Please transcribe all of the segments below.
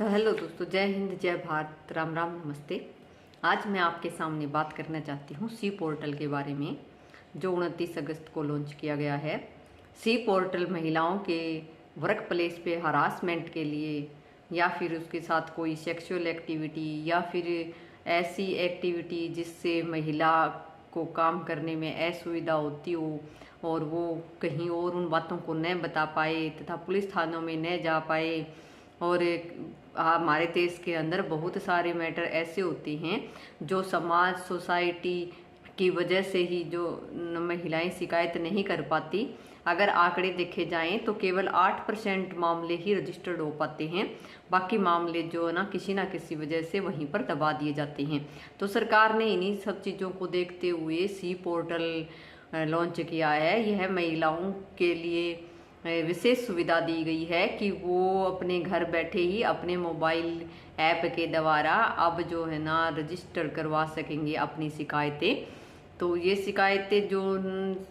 तो हेलो दोस्तों, जय हिंद, जय भारत, राम राम, नमस्ते। आज मैं आपके सामने बात करना चाहती हूँ सी पोर्टल के बारे में, जो 29 अगस्त को लॉन्च किया गया है। सी पोर्टल महिलाओं के वर्क प्लेस पे हरासमेंट के लिए या फिर उसके साथ कोई सेक्सुअल एक्टिविटी या फिर ऐसी एक्टिविटी जिससे महिला को काम करने में असुविधा होती हो और वो कहीं और उन बातों को न बता पाए तथा पुलिस थानों में न जा पाए। और हमारे देश के अंदर बहुत सारे मैटर ऐसे होते हैं जो समाज सोसाइटी की वजह से ही जो महिलाएं शिकायत नहीं कर पाती। अगर आंकड़े देखे जाएं तो केवल 8% मामले ही रजिस्टर्ड हो पाते हैं। बाकी मामले जो है ना किसी वजह से वहीं पर दबा दिए जाते हैं। तो सरकार ने इन्हीं सब चीज़ों को देखते हुए सी पोर्टल लॉन्च किया है। यह महिलाओं के लिए विशेष सुविधा दी गई है कि वो अपने घर बैठे ही अपने मोबाइल ऐप के द्वारा अब जो है ना रजिस्टर करवा सकेंगे अपनी शिकायतें। तो ये शिकायतें जो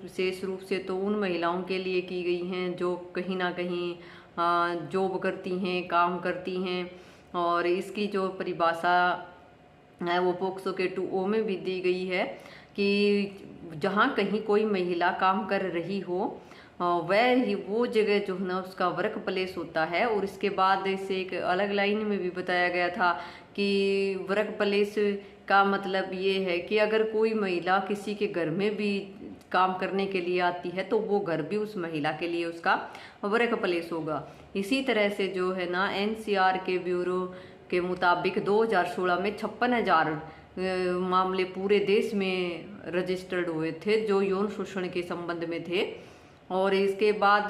विशेष रूप से तो उन महिलाओं के लिए की गई हैं जो कहीं ना कहीं जॉब करती हैं, काम करती हैं। और इसकी जो परिभाषा है वो पोक्सो के 2O में भी दी गई है कि जहाँ कहीं कोई महिला काम कर रही हो वह ही वो जगह जो है ना उसका वर्क प्लेस होता है। और इसके बाद इसे एक अलग लाइन में भी बताया गया था कि वर्क प्लेस का मतलब ये है कि अगर कोई महिला किसी के घर में भी काम करने के लिए आती है तो वो घर भी उस महिला के लिए उसका वर्क प्लेस होगा। इसी तरह से जो है ना NCR के ब्यूरो के मुताबिक 2016 में 56,000 मामले पूरे देश में रजिस्टर्ड हुए थे जो यौन शोषण के संबंध में थे। और इसके बाद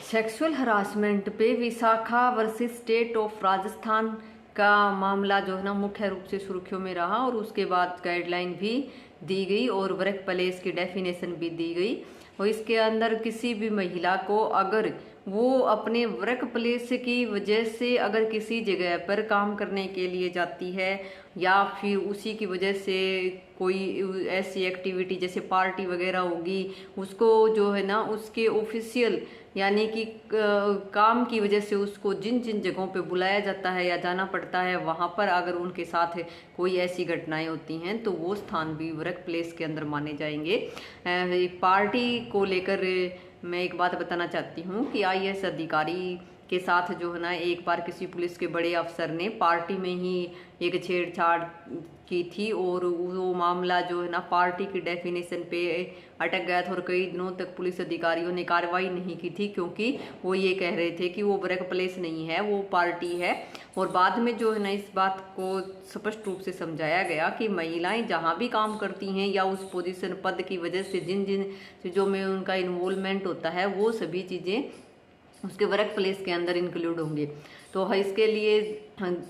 सेक्सुअल हरासमेंट पे Vishakha versus state of Rajasthan का मामला जो है ना मुख्य रूप से सुर्खियों में रहा। और उसके बाद गाइडलाइन भी दी गई और वर्क प्लेस की डेफिनेशन भी दी गई। और इसके अंदर किसी भी महिला को अगर वो अपने वर्क प्लेस की वजह से अगर किसी जगह पर काम करने के लिए जाती है या फिर उसी की वजह से कोई ऐसी एक्टिविटी जैसे पार्टी वगैरह होगी, उसको जो है ना उसके ऑफिशियल यानी कि काम की वजह से उसको जिन जिन जगहों पे बुलाया जाता है या जाना पड़ता है वहाँ पर अगर उनके साथ कोई ऐसी घटनाएं होती हैं तो वो स्थान भी वर्क प्लेस के अंदर माने जाएंगे। पार्टी को लेकर मैं एक बात बताना चाहती हूँ कि IAS अधिकारी के साथ जो है ना एक बार किसी पुलिस के बड़े अफसर ने पार्टी में ही एक छेड़छाड़ की थी और वो मामला जो है ना पार्टी की डेफिनेशन पे अटक गया था और कई दिनों तक पुलिस अधिकारियों ने कार्रवाई नहीं की थी क्योंकि वो ये कह रहे थे कि वो वर्क प्लेस नहीं है, वो पार्टी है। और बाद में जो है ना इस बात को स्पष्ट रूप से समझाया गया कि महिलाएं जहाँ भी काम करती हैं या उस पोजीशन पद की वजह से जिन जिन चीज़ों में उनका इन्वॉल्वमेंट होता है वो सभी चीज़ें उसके वर्क प्लेस के अंदर इंक्लूड होंगे। तो इसके लिए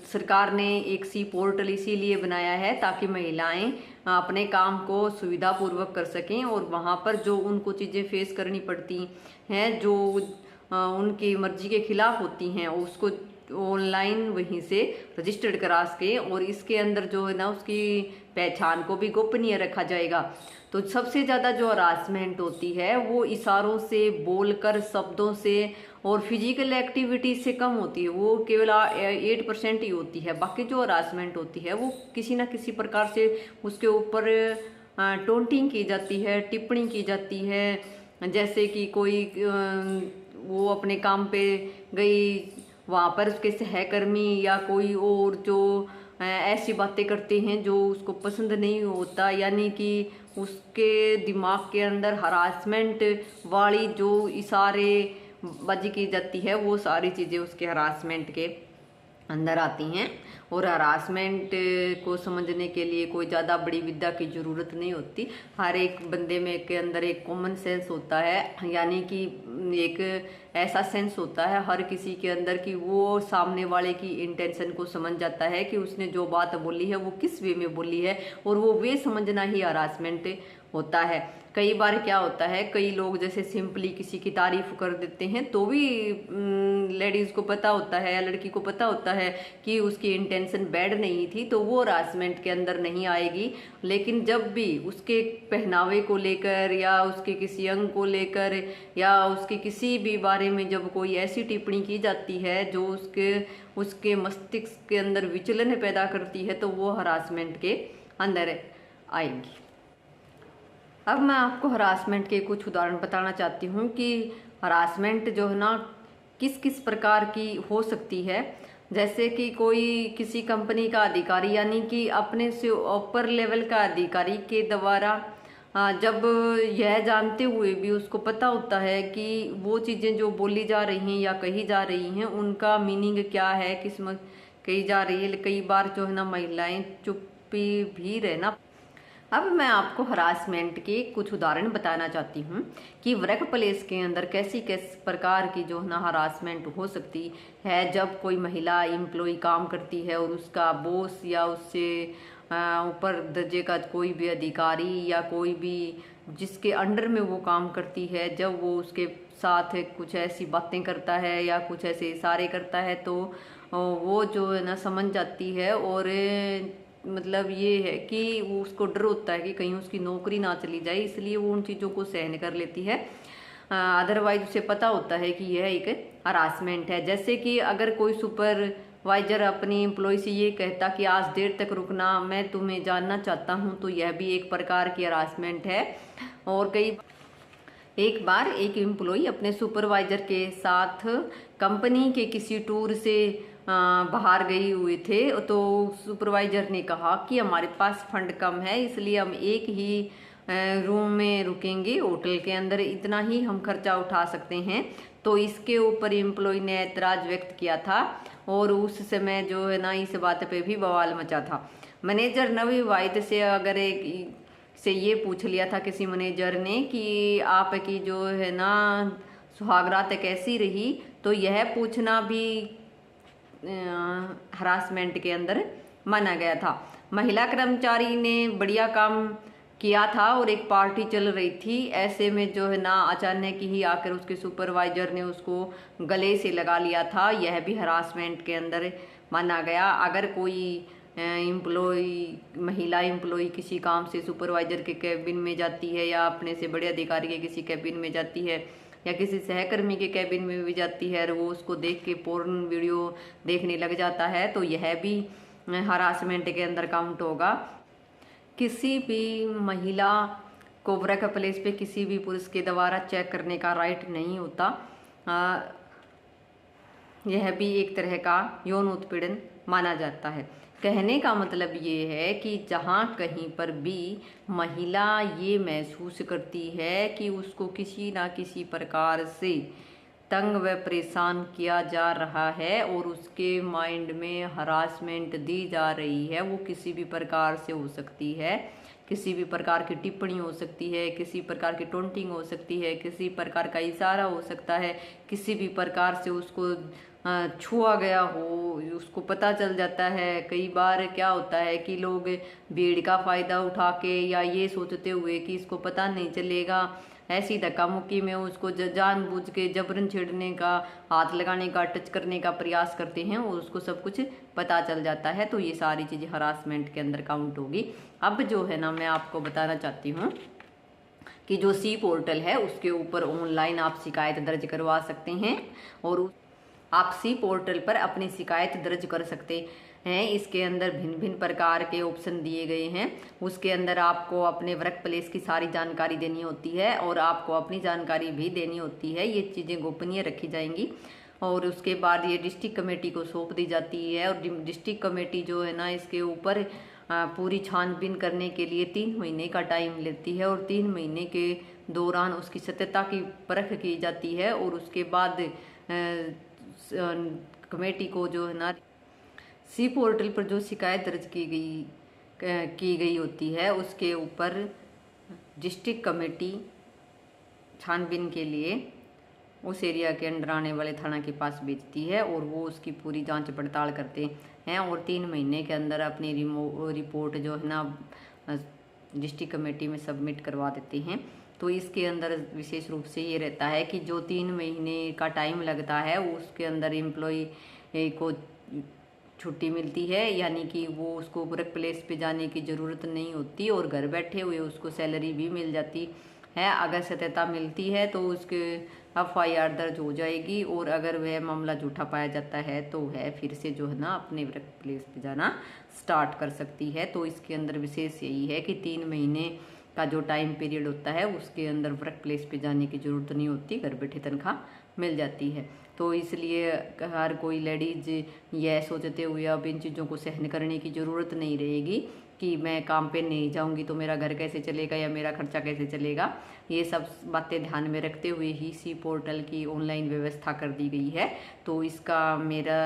सरकार ने एक सी पोर्टल इसीलिए बनाया है ताकि महिलाएं अपने काम को सुविधापूर्वक कर सकें और वहाँ पर जो उनको चीज़ें फेस करनी पड़ती हैं जो उनकी मर्जी के खिलाफ होती हैं उसको ऑनलाइन वहीं से रजिस्टर्ड करा सके। और इसके अंदर जो है ना उसकी पहचान को भी गोपनीय रखा जाएगा। तो सबसे ज़्यादा जो हरासमेंट होती है वो इशारों से, बोलकर, शब्दों से और फिजिकल एक्टिविटी से कम होती है, वो केवल 8% ही होती है। बाकी जो हरासमेंट होती है वो किसी ना किसी प्रकार से उसके ऊपर टोंटिंग की जाती है, टिप्पणी की जाती है। जैसे कि कोई वो अपने काम पे गई, वहाँ पर उसके सहकर्मी या कोई और जो ऐसी बातें करते हैं जो उसको पसंद नहीं होता, यानी कि उसके दिमाग के अंदर हरासमेंट वाली जो इशारे बाजी की जाती है वो सारी चीज़ें उसके हरासमेंट के अंदर आती हैं। और हरासमेंट को समझने के लिए कोई ज़्यादा बड़ी विद्या की ज़रूरत नहीं होती। हर एक बंदे में के अंदर एक कॉमन सेंस होता है, यानी कि एक ऐसा सेंस होता है हर किसी के अंदर कि वो सामने वाले की इंटेंशन को समझ जाता है कि उसने जो बात बोली है वो किस वे में बोली है, और वो वे समझना ही हरासमेंट होता है। कई बार क्या होता है, कई लोग जैसे सिंपली किसी की तारीफ कर देते हैं तो भी लेडीज़ को पता होता है या लड़की को पता होता है कि उसकी इंटेंशन बैड नहीं थी तो वो हरासमेंट के अंदर नहीं आएगी। लेकिन जब भी उसके पहनावे को लेकर या उसके किसी अंग को लेकर या उसके किसी भी बारे में जब कोई ऐसी टिप्पणी की जाती है जो उसके मस्तिष्क के अंदर विचलन पैदा करती है तो वो हरासमेंट के अंदर आएगी। अब मैं आपको हरासमेंट के कुछ उदाहरण बताना चाहती हूँ कि हरासमेंट जो है ना किस किस प्रकार की हो सकती है। जैसे कि कोई किसी कंपनी का अधिकारी यानी कि अपने से ऊपर लेवल का अधिकारी के द्वारा जब यह जानते हुए भी उसको पता होता है कि वो चीज़ें जो बोली जा रही हैं या कही जा रही हैं उनका मीनिंग क्या है, किस में कही जा रही है, कई बार जो है ना महिलाएं चुप्पी भी रहना। अब मैं आपको हरासमेंट के कुछ उदाहरण बताना चाहती हूँ कि वर्क प्लेस के अंदर कैसी किस प्रकार की जो है ना हरासमेंट हो सकती है। जब कोई महिला एम्प्लॉय काम करती है और उसका बॉस या उससे ऊपर दर्जे का कोई भी अधिकारी या कोई भी जिसके अंडर में वो काम करती है, जब वो उसके साथ कुछ ऐसी बातें करता है या कुछ ऐसे इशारे करता है तो वो जो है ना समझ जाती है और मतलब ये है कि वो उसको डर होता है कि कहीं उसकी नौकरी ना चली जाए, इसलिए वो उन चीज़ों को सहन कर लेती है। अदरवाइज उसे पता होता है कि यह एक हरासमेंट है। जैसे कि अगर कोई सुपरवाइजर अपनी एम्प्लॉय से ये कहता कि आज देर तक रुकना, मैं तुम्हें जानना चाहता हूँ, तो यह भी एक प्रकार की हरासमेंट है। और एक बार एक एम्प्लॉय अपने सुपरवाइजर के साथ कंपनी के किसी टूर से बाहर गई हुए थे तो सुपरवाइजर ने कहा कि हमारे पास फंड कम है इसलिए हम एक ही रूम में रुकेंगे, होटल के अंदर इतना ही हम खर्चा उठा सकते हैं। तो इसके ऊपर एम्प्लॉय ने ऐतराज व्यक्त किया था और उस समय जो है ना इस बात पे भी बवाल मचा था। मैनेजर नवविवाहित से अगर एक से ये पूछ लिया था किसी मैनेजर ने कि आपकी जो है ना सुहागरात कैसी रही, तो यह पूछना भी हरासमेंट के अंदर माना गया था। महिला कर्मचारी ने बढ़िया काम किया था और एक पार्टी चल रही थी, ऐसे में जो है ना अचानक ही आकर उसके सुपरवाइजर ने उसको गले से लगा लिया था, यह भी हरासमेंट के अंदर माना गया। अगर कोई एम्प्लॉय महिला एम्प्लॉय किसी काम से सुपरवाइजर के कैबिन में जाती है या अपने से बड़े अधिकारी के किसी कैबिन में जाती है या किसी सहकर्मी के कैबिन में भी जाती है और वो उसको देख के पोर्न वीडियो देखने लग जाता है तो यह भी हरासमेंट के अंदर काउंट होगा। किसी भी महिला को वर्क प्लेस पे किसी भी पुरुष के द्वारा चेक करने का राइट नहीं होता। यह भी एक तरह का यौन उत्पीड़न माना जाता है। कहने का मतलब ये है कि जहाँ कहीं पर भी महिला ये महसूस करती है कि उसको किसी ना किसी प्रकार से तंग व परेशान किया जा रहा है और उसके माइंड में हरासमेंट दी जा रही है, वो किसी भी प्रकार से हो सकती है, किसी भी प्रकार की टिप्पणी हो सकती है, किसी प्रकार की टोंटिंग हो सकती है, किसी प्रकार का इशारा हो सकता है, किसी भी प्रकार से उसको छुआ गया हो, उसको पता चल जाता है। कई बार क्या होता है कि लोग भीड़ का फ़ायदा उठा के या ये सोचते हुए कि इसको पता नहीं चलेगा, ऐसी धक्का मुक्की में उसको जानबूझ के जबरन छेड़ने का, हाथ लगाने का, टच करने का प्रयास करते हैं और उसको सब कुछ पता चल जाता है। तो ये सारी चीज़ें हरासमेंट के अंदर काउंट होगी। अब जो है ना मैं आपको बताना चाहती हूँ कि जो सी पोर्टल है उसके ऊपर ऑनलाइन आप शिकायत दर्ज करवा सकते हैं और आप सी पोर्टल पर अपनी शिकायत दर्ज कर सकते हैं। इसके अंदर भिन्न भिन्न प्रकार के ऑप्शन दिए गए हैं। उसके अंदर आपको अपने वर्क प्लेस की सारी जानकारी देनी होती है और आपको अपनी जानकारी भी देनी होती है। ये चीज़ें गोपनीय रखी जाएंगी और उसके बाद ये डिस्ट्रिक्ट कमेटी को सौंप दी जाती है और डिस्ट्रिक्ट कमेटी जो है ना इसके ऊपर पूरी छानबीन करने के लिए 3 महीने का टाइम लेती है और 3 महीने के दौरान उसकी सत्यता की परख की जाती है और उसके बाद कमेटी को जो है ना सी पोर्टल पर जो शिकायत दर्ज की गई होती है उसके ऊपर डिस्ट्रिक्ट कमेटी छानबीन के लिए उस एरिया के अंडर आने वाले थाना के पास भेजती है और वो उसकी पूरी जांच पड़ताल करते हैं और 3 महीने के अंदर अपनी रिपोर्ट जो है ना डिस्ट्रिक्ट कमेटी में सबमिट करवा देते हैं। तो इसके अंदर विशेष रूप से ये रहता है कि जो 3 महीने का टाइम लगता है उसके अंदर एम्प्लॉय को छुट्टी मिलती है, यानी कि वो उसको वर्क प्लेस पे जाने की ज़रूरत नहीं होती और घर बैठे हुए उसको सैलरी भी मिल जाती है। अगर सत्यता मिलती है तो उसके FIR दर्ज हो जाएगी, और अगर वह मामला झूठा पाया जाता है तो वह फिर से जो है ना अपने वर्क प्लेस पे जाना स्टार्ट कर सकती है। तो इसके अंदर विशेष यही है कि 3 महीने का जो टाइम पीरियड होता है उसके अंदर वर्क प्लेस पे जाने की ज़रूरत नहीं होती, घर बैठे तनख्वाह मिल जाती है। तो इसलिए हर कोई लेडीज यह सोचते हुए अब इन चीज़ों को सहन करने की ज़रूरत नहीं रहेगी कि मैं काम पे नहीं जाऊंगी तो मेरा घर कैसे चलेगा या मेरा खर्चा कैसे चलेगा। ये सब बातें ध्यान में रखते हुए ही सी पोर्टल की ऑनलाइन व्यवस्था कर दी गई है। तो इसका मेरा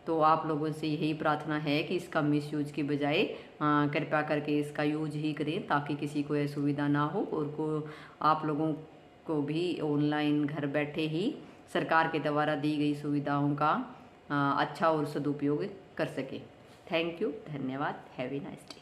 तो आप लोगों से यही प्रार्थना है कि इसका मिसयूज की बजाय कृपया करके इसका यूज ही करें, ताकि किसी को असुविधा ना हो और आप लोगों को भी ऑनलाइन घर बैठे ही सरकार के द्वारा दी गई सुविधाओं का अच्छा और सदुपयोग कर सके। थैंक यू, धन्यवाद, हैव ए नाइस डे।